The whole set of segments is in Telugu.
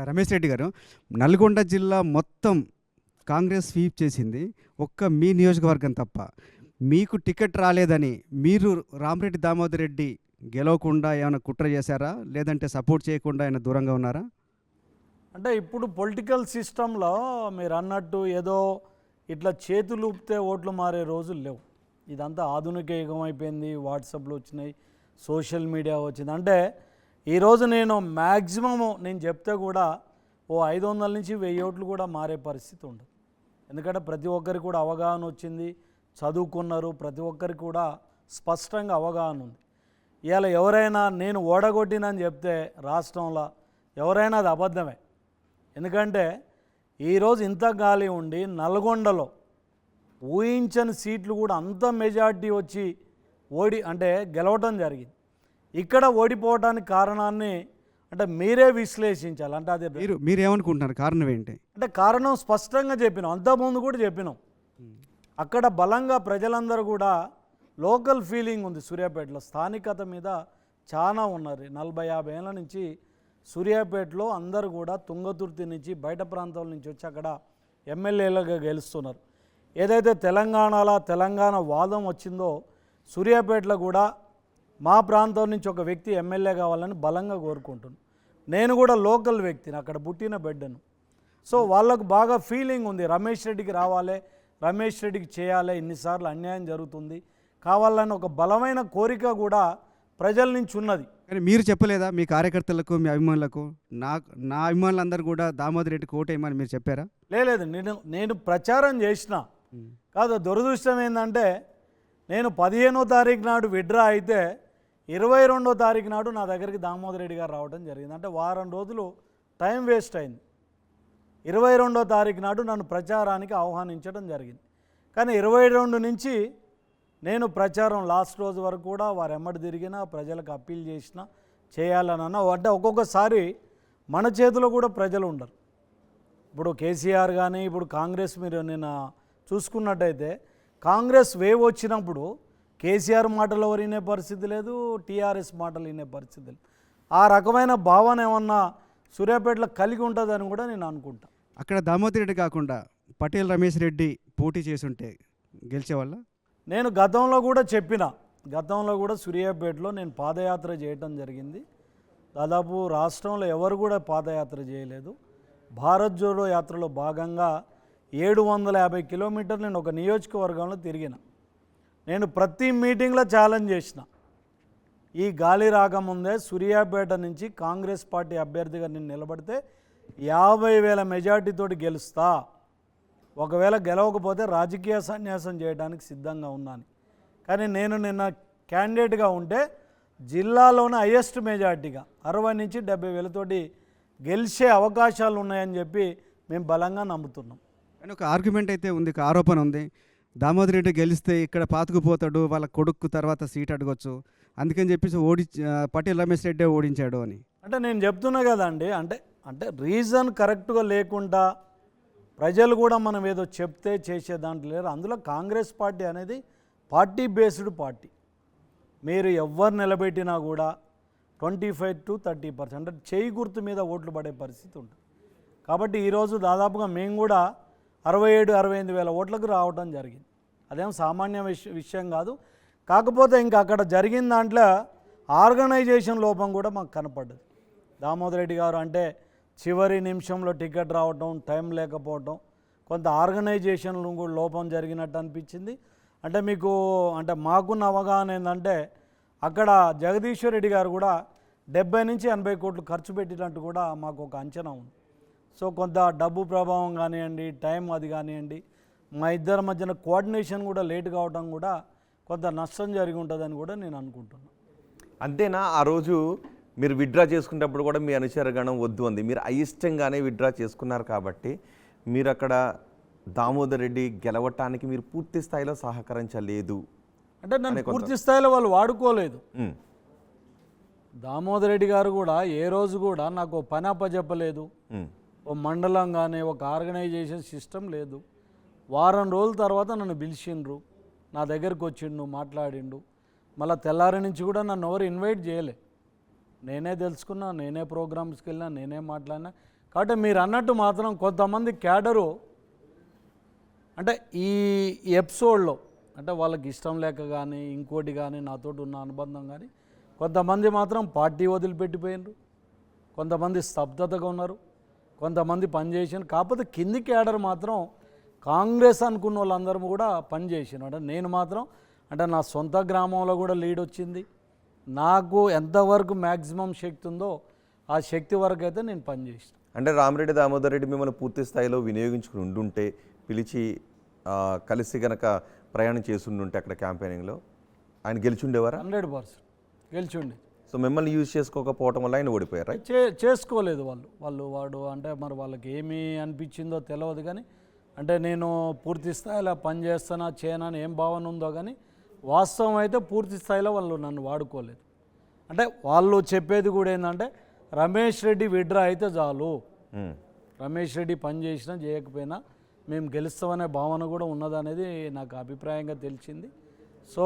రమేష్ రెడ్డి గారు, నల్గొండ జిల్లా మొత్తం కాంగ్రెస్ స్వీప్ చేసింది. ఒక్క మీ నియోజకవర్గం తప్ప. మీకు టికెట్ రాలేదని మీరు రామరెడ్డి దామోదర్ రెడ్డి గెలవకుండా ఏమైనా కుట్ర చేశారా? లేదంటే సపోర్ట్ చేయకుండా ఆయన దూరంగా ఉన్నారా? అంటే ఇప్పుడు పొలిటికల్ సిస్టంలో మీరు అన్నట్టు ఏదో ఇట్లా చేతులు ఊపితే ఓట్లు మారే రోజులు లేవు. ఇదంతా ఆధునిక యుగం అయిపోయింది. వాట్సాప్లు వచ్చినాయి, సోషల్ మీడియా వచ్చింది. అంటే ఈరోజు నేను మ్యాక్సిమము నేను చెప్తే కూడా ఓ 500 నుంచి 1000 ఓట్లు కూడా మారే పరిస్థితి ఉండదు. ఎందుకంటే ప్రతి ఒక్కరికి కూడా అవగాహన వచ్చింది, చదువుకున్నారు, ప్రతి ఒక్కరికి కూడా స్పష్టంగా అవగాహన ఉంది. ఇవాళ ఎవరైనా నేను ఓడగొట్టినని చెప్తే రాష్ట్రంలో ఎవరైనా అది అబద్ధమే. ఎందుకంటే ఈరోజు ఇంత గాలి ఉండి నల్గొండలో ఊహించని సీట్లు కూడా అంత మెజార్టీ వచ్చి అంటే గెలవటం జరిగింది. ఇక్కడ ఓడిపోవడానికి కారణాన్ని అంటే మీరే విశ్లేషించాలి. అంటే అది మీరేమనుకుంటున్నారు? కారణం ఏంటి? అంటే కారణం స్పష్టంగా చెప్పినాం, అంతకుముందు కూడా చెప్పినాం. అక్కడ బలంగా ప్రజలందరూ కూడా లోకల్ ఫీలింగ్ ఉంది. సూర్యాపేటలో స్థానికత మీద చాలా ఉన్నారు. 40-50 ఏళ్ళ నుంచి సూర్యాపేటలో అందరూ కూడా తుంగతుర్తి నుంచి బయట ప్రాంతాల నుంచి వచ్చి అక్కడ ఎమ్మెల్యేలుగా గెలుస్తున్నారు. ఏదైతే తెలంగాణ వాదం వచ్చిందో సూర్యాపేటలో కూడా మా ప్రాంతం నుంచి ఒక వ్యక్తి ఎమ్మెల్యే కావాలని బలంగా కోరుకుంటున్నాను. నేను కూడా లోకల్ వ్యక్తిని, అక్కడ పుట్టిన బిడ్డను. సో వాళ్ళకు బాగా ఫీలింగ్ ఉంది, రమేష్ రెడ్డికి రావాలి, రమేష్ రెడ్డికి చేయాలి, ఇన్నిసార్లు అన్యాయం జరుగుతుంది, కావాలని ఒక బలమైన కోరిక కూడా ప్రజల నుంచి ఉన్నది. కానీ మీరు చెప్పలేదా మీ కార్యకర్తలకు, మీ అభిమానులకు? నా అభిమానులందరూ కూడా దామోదర్ రెడ్డికి ఓటేయమని మీరు చెప్పారా? లేదు, నేను ప్రచారం చేసిన కాదు. దురదృష్టం ఏంటంటే నేను 15వ తారీఖు నాడు విడ్రా అయితే 22వ తారీఖు నాడు నా దగ్గరికి దామోదర్ రెడ్డి గారు రావడం జరిగింది. అంటే వారం రోజులు టైం వేస్ట్ అయింది. 22వ తారీఖు నాడు నన్ను ప్రచారానికి ఆహ్వానించడం జరిగింది. కానీ 22 నుంచి నేను ప్రచారం లాస్ట్ రోజు వరకు కూడా వారు ఎమ్మడి తిరిగినా, ప్రజలకు అప్పీల్ చేసినా, చేయాలనన్నా అంటే ఒక్కొక్కసారి మన చేతిలో కూడా ప్రజలు ఉండరు. ఇప్పుడు కేసీఆర్ కానీ ఇప్పుడు కాంగ్రెస్ మీరు నేను చూసుకున్నట్టయితే కాంగ్రెస్ వేవ్ వచ్చినప్పుడు కేసీఆర్ మాటలు ఎవరు వినే పరిస్థితి లేదు, టీఆర్ఎస్ మాటలు వినే పరిస్థితి లేదు. ఆ రకమైన భావన ఏమన్నా సూర్యాపేటలో కలిగి ఉంటుందని కూడా నేను అనుకుంటా. అక్కడ దామోదర్ రెడ్డి కాకుండా పటేల్ రమేష్ రెడ్డి పోటీ చేసుంటే గెలిచేవాళ్ళ? నేను గతంలో కూడా సూర్యాపేటలో నేను పాదయాత్ర చేయటం జరిగింది. దాదాపు రాష్ట్రంలో ఎవరు కూడా పాదయాత్ర చేయలేదు. భారత్ జోడో యాత్రలో భాగంగా 750 కిలోమీటర్లు నేను ఒక నియోజకవర్గంలో తిరిగిన. నేను ప్రతి మీటింగ్లో ఛాలెంజ్ చేసిన, ఈ గాలి రాకముందే సూర్యాపేట నుంచి కాంగ్రెస్ పార్టీ అభ్యర్థిగా నేను నిలబడితే 50,000 మెజార్టీతోటి గెలుస్తా, ఒకవేళ గెలవకపోతే రాజకీయ సన్యాసం చేయడానికి సిద్ధంగా ఉన్నాను. కానీ నేను నిన్న క్యాండిడేట్గా ఉంటే జిల్లాలోనే హైయెస్ట్ మెజార్టీగా 60 నుంచి 70,000 తోటి గెలిచే అవకాశాలు ఉన్నాయని చెప్పి మేము బలంగా నమ్ముతున్నాం. కానీ ఒక ఆర్గ్యుమెంట్ అయితే ఉంది, ఒక ఆరోపణ ఉంది, దామోదర్ రెడ్డి గెలిస్తే ఇక్కడ పాతుకుపోతాడు, వాళ్ళ కొడుకు తర్వాత సీట్ అడగొచ్చు, అందుకని చెప్పేసి పటేల్ రమేష్ రెడ్డి ఓడించాడు అని. అంటే నేను చెప్తున్నా కదండి, అంటే రీజన్ కరెక్ట్గా లేకుండా ప్రజలు కూడా మనం ఏదో చెప్తే చేసే దాంట్లో లేరు. అందులో కాంగ్రెస్ పార్టీ అనేది పార్టీ బేస్డ్ పార్టీ. మీరు ఎవరు నిలబెట్టినా కూడా 25 to 30% అంటే చేయి గుర్తు మీద ఓట్లు పడే పరిస్థితి ఉంటుంది. కాబట్టి ఈరోజు దాదాపుగా మేము కూడా 67-68 వేల ఓట్లకు రావడం జరిగింది. అదేం సామాన్య విషయం కాదు. కాకపోతే ఇంకా అక్కడ జరిగిన దాంట్లో ఆర్గనైజేషన్ లోపం కూడా మాకు కనపడ్డది. దామోదర్ రెడ్డి గారు అంటే చివరి నిమిషంలో టికెట్ రావటం, టైం లేకపోవటం, కొంత ఆర్గనైజేషన్ కూడా లోపం జరిగినట్టు అనిపించింది. అంటే మాకున్న అవగాహన ఏంటంటే అక్కడ జగదీశ్వర్ రెడ్డి గారు కూడా 70 నుంచి 80 కోట్లు ఖర్చు పెట్టినట్టు కూడా మాకు ఒక అంచనా ఉంది. సో కొంత డబ్బు ప్రభావం కానివ్వండి, టైం అది కానివ్వండి, మా ఇద్దరి మధ్యన కోఆర్డినేషన్ కూడా లేట్ కావడం కూడా కొంత నష్టం జరిగి ఉంటుందని కూడా నేను అనుకుంటున్నాను. అంతేనా? ఆ రోజు మీరు విత్డ్రా చేసుకునేటప్పుడు కూడా మీ అనుచరగణం వద్దు అంది, మీరు అయిష్టంగానే విత్డ్రా చేసుకున్నారు కాబట్టి మీరు అక్కడ దామోదర్ రెడ్డి గెలవటానికి మీరు పూర్తి స్థాయిలో సహకరించలేదు. అంటే నన్ను పూర్తి స్థాయిలో వాళ్ళు వాడుకోలేదు. దామోదర్ రెడ్డి గారు కూడా ఏ రోజు కూడా నాకు పని అప్పచెప్పలేదు. ఓ మండలం కానీ ఒక ఆర్గనైజేషన్ సిస్టమ్ లేదు. వారం రోజుల తర్వాత నన్ను పిలిచిండ్రు, నా దగ్గరికి వచ్చిండు, మాట్లాడిండు. మళ్ళీ తెల్లారి నుంచి కూడా నన్ను ఎవరు ఇన్వైట్ చేయలే. నేనే తెలుసుకున్నా, నేనే ప్రోగ్రామ్స్కి వెళ్ళినా, నేనే మాట్లాడినా. కాబట్టి మీరు అన్నట్టు మాత్రం కొంతమంది క్యాడరు అంటే ఈ ఎపిసోడ్లో అంటే వాళ్ళకి ఇష్టం లేక కానీ ఇంకోటి కానీ నాతోటి ఉన్న అనుబంధం కానీ కొంతమంది మాత్రం పార్టీ వదిలిపెట్టిపోయినారు, కొంతమంది స్తబ్దతగా ఉన్నారు, కొంతమంది పనిచేసారు. కాకపోతే కింది క్యాడర్ మాత్రం కాంగ్రెస్ అనుకున్న వాళ్ళందరూ కూడా పనిచేసారు. అంటే నేను మాత్రం అంటే నా సొంత గ్రామంలో కూడా లీడ్ వచ్చింది. నాకు ఎంతవరకు మ్యాక్సిమం శక్తి ఉందో ఆ శక్తి వరకు అయితే నేను పనిచేసాను. అంటే రామిరెడ్డి దామోదర్ రెడ్డి మిమ్మల్ని పూర్తి స్థాయిలో వినియోగించుకుని ఉండుంటే, పిలిచి కలిసి గనక ప్రయాణం చేసి ఉండుంటే అక్కడ క్యాంపెయినింగ్లో ఆయన గెలిచుండేవారా? 100% గెలిచిండి. సో మిమ్మల్ని యూజ్ చేసుకోకపోవడం వల్ల ఆయన ఓడిపోయారా? చేసుకోలేదు వాడు అంటే మరి వాళ్ళకి ఏమి అనిపించిందో తెలియదు కానీ అంటే నేను పూర్తి స్థాయిలో పనిచేస్తానా చేయనా అని ఏం భావన ఉందో కానీ వాస్తవం అయితే పూర్తి స్థాయిలో వాళ్ళు నన్ను వాడుకోలేదు. అంటే వాళ్ళు చెప్పేది కూడా ఏంటంటే రమేష్ రెడ్డి విడ్రా అయితే చాలు, రమేష్ రెడ్డి పని చేసినా చేయకపోయినా మేము గెలుస్తామనే భావన కూడా ఉన్నదనేది నాకు అభిప్రాయంగా తెలిసింది. సో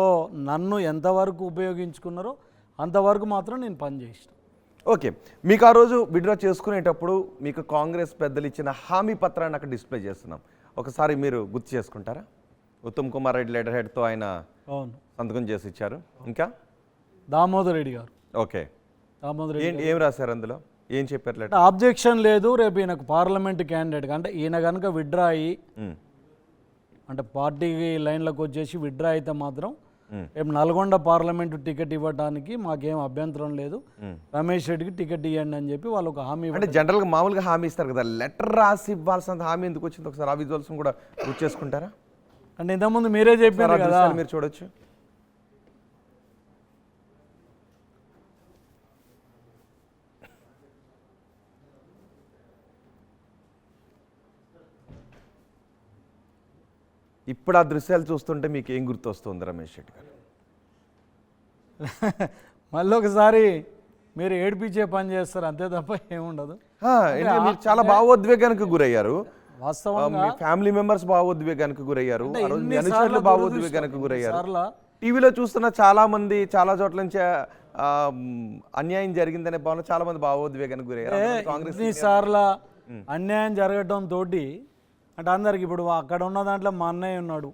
నన్ను ఎంతవరకు ఉపయోగించుకున్నారో అంతవరకు మాత్రం నేను పనిచేసిన. ఓకే, మీకు ఆ రోజు విడ్రా చేసుకునేటప్పుడు మీకు కాంగ్రెస్ పెద్దలు ఇచ్చిన హామీ పత్రాన్ని అక్కడ డిస్ప్లే చేస్తున్నాం, ఒకసారి మీరు గుర్తు చేసుకుంటారా? ఉత్తమ్ కుమార్ రెడ్డి లెటర్ హెడ్తో ఆయన అవును సంతకం చేసి ఇచ్చారు. ఇంకా దామోదర్ రెడ్డి గారు, ఓకే, దామోదర్ రెడ్డి ఏం రాశారు అందులో, ఏం చెప్పారు లెటర్? ఆబ్జెక్షన్ లేదు, రేపు ఈయనకు పార్లమెంట్ క్యాండిడేట్ అంటే ఈయన కనుక విడ్రా అయ్యి అంటే పార్టీ లైన్లోకి వచ్చేసి విడ్రా అయితే మాత్రం రేపు నల్గొండ పార్లమెంటు టికెట్ ఇవ్వడానికి మాకేం అభ్యంతరం లేదు, రమేష్ రెడ్డికి టికెట్ ఇవ్వండి అని చెప్పి వాళ్ళు ఒక హామీ. అంటే జనరల్గా మామూలుగా హామీ ఇస్తారు కదా, లెటర్ రాసి ఇవ్వాల్సిన హామీ ఎందుకు వచ్చింది? ఒకసారి ఆ విజువల్స్ కూడా గుర్తు చేసుకుంటారా? అంటే ఇంతకుముందు మీరే చెప్పారు కదా, మీరు చూడొచ్చు. ఇప్పుడు ఆ దృశ్యాలు చూస్తుంటే మీకు ఏం గుర్తు వస్తుంది రమేష్ రెడ్డి గారు? మళ్ళీ ఒకసారి మీరు ఏడిపించే పని చేస్తారు అంతే తప్ప ఏముండదు. మీరు చాలా భావోద్వేగానికి గురయ్యారు, వాస్తవంగా మీ ఫ్యామిలీ మెంబర్స్ భావోద్వేగానికి గురయ్యారు, అనుచరులు భావోద్వేగానికి గురయ్యారు. టీవీలో చూస్తున్న చాలా మంది చాలా చోట్ల నుంచి అన్యాయం జరిగిందనే భావన చాలా మంది భావోద్వేగానికి గురయ్యారు. కాంగ్రెస్ సార్ల అన్యాయం జరగటం తోటి అంటే అందరికి ఇప్పుడు అక్కడ ఉన్న దాంట్లో మా అన్నయ్య ఉన్నాడు,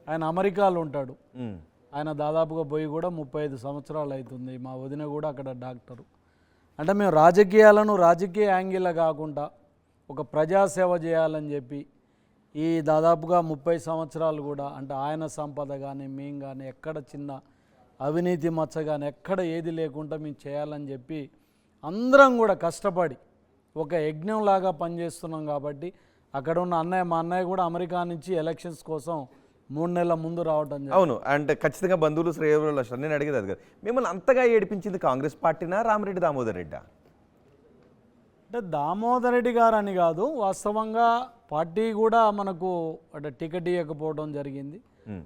ఆయన అమెరికాలో ఉంటాడు, ఆయన దాదాపుగా పోయి కూడా 35 సంవత్సరాలు అవుతుంది. మా వదిన కూడా అక్కడ డాక్టరు. అంటే మేము రాజకీయాలను రాజకీయ యాంగిల్లో కాకుండా ఒక ప్రజాసేవ చేయాలని చెప్పి ఈ దాదాపుగా 30 సంవత్సరాలు కూడా అంటే ఆయన సంపద కానీ మేము కానీ ఎక్కడ చిన్న అవినీతి మచ్చ కానీ ఎక్కడ ఏది లేకుండా మేము చేయాలని చెప్పి అందరం కూడా కష్టపడి ఒక యజ్ఞంలాగా పనిచేస్తున్నాం. కాబట్టి అక్కడ ఉన్న అన్నయ్య మా అన్నయ్య కూడా అమెరికా నుంచి ఎలక్షన్స్ కోసం 3 నెలల ముందు రావడం. అవును, అంటే ఖచ్చితంగా బంధువులు శ్రేయవులు వస్తారు. నేను అడిగేది అది కదా, మిమ్మల్ని అంతగా ఏడిపించింది కాంగ్రెస్ పార్టీనా రామిరెడ్డి దామోదర్ రెడ్డా? అంటే దామోదర్ రెడ్డి గారు అని కాదు, వాస్తవంగా పార్టీ కూడా మనకు అంటే టికెట్ ఇవ్వకపోవడం జరిగింది.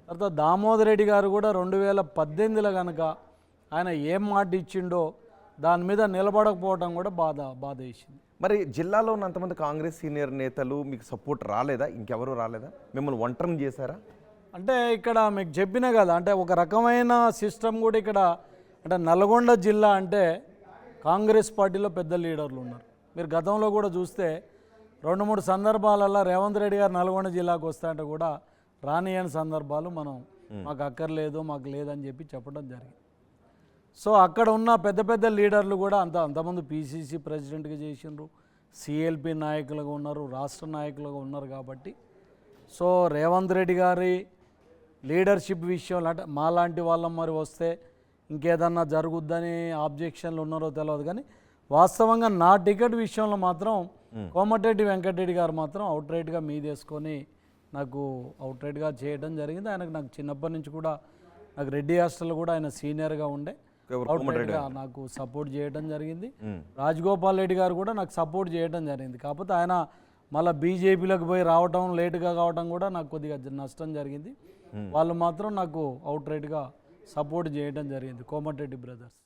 తర్వాత దామోదర్ రెడ్డి గారు కూడా 2018లో కనుక ఆయన ఏం మాట ఇచ్చిండో దాని మీద నిలబడకపోవడం కూడా బాధ వేసింది. మరి జిల్లాలో ఉన్నంతమంది కాంగ్రెస్ సీనియర్ నేతలు మీకు సపోర్ట్ రాలేదా? ఇంకెవరు రాలేదా? మిమ్మల్ని ఒంటరిని చేశారా? అంటే ఇక్కడ మీకు చెప్పినా కదా, అంటే ఒక రకమైన సిస్టమ్ కూడా ఇక్కడ అంటే నల్గొండ జిల్లా అంటే కాంగ్రెస్ పార్టీలో పెద్ద లీడర్లు ఉన్నారు. మీరు గతంలో కూడా చూస్తే 2-3 సందర్భాలలో రేవంత్ రెడ్డి గారు నల్గొండ జిల్లాకు వస్తాయంటే కూడా రానియని సందర్భాలు మనం మాకు అక్కర్లేదు మాకు లేదని చెప్పి చెప్పడం జరిగింది. సో అక్కడ ఉన్న పెద్ద లీడర్లు కూడా అంతమంది పీసీసీ ప్రెసిడెంట్గా చేసిండ్రు, సిఎల్పి నాయకులుగా ఉన్నారు, రాష్ట్ర నాయకులుగా ఉన్నారు. కాబట్టి సో రేవంత్ రెడ్డి గారి లీడర్షిప్ విషయంలో అంటే మాలాంటి వాళ్ళం మరి వస్తే ఇంకేదన్నా జరుగుద్దని ఆబ్జెక్షన్లు ఉన్నారో తెలియదు కానీ వాస్తవంగా నా టికెట్ విషయంలో మాత్రం కోమటిరెడ్డి వెంకటరెడ్డి గారు మాత్రం అవుట్రైట్గా మీదేసుకొని నాకు అవుట్రైట్గా చేయడం జరిగింది. ఆయనకు నాకు చిన్నప్పటి నుంచి కూడా నాకు రెడ్డి హాస్టల్ కూడా ఆయన సీనియర్గా ఉండే అవుట్రైట్గా నాకు సపోర్ట్ చేయడం జరిగింది. రాజగోపాల్ రెడ్డి గారు కూడా నాకు సపోర్ట్ చేయడం జరిగింది. కాకపోతే ఆయన మళ్ళీ బీజేపీలోకి పోయి రావటం లేటుగా కావటం కూడా నాకు కొద్దిగా నష్టం జరిగింది. వాళ్ళు మాత్రం నాకు అవుట్రైట్గా సపోర్ట్ చేయడం జరిగింది కోమటిరెడ్డి బ్రదర్స్.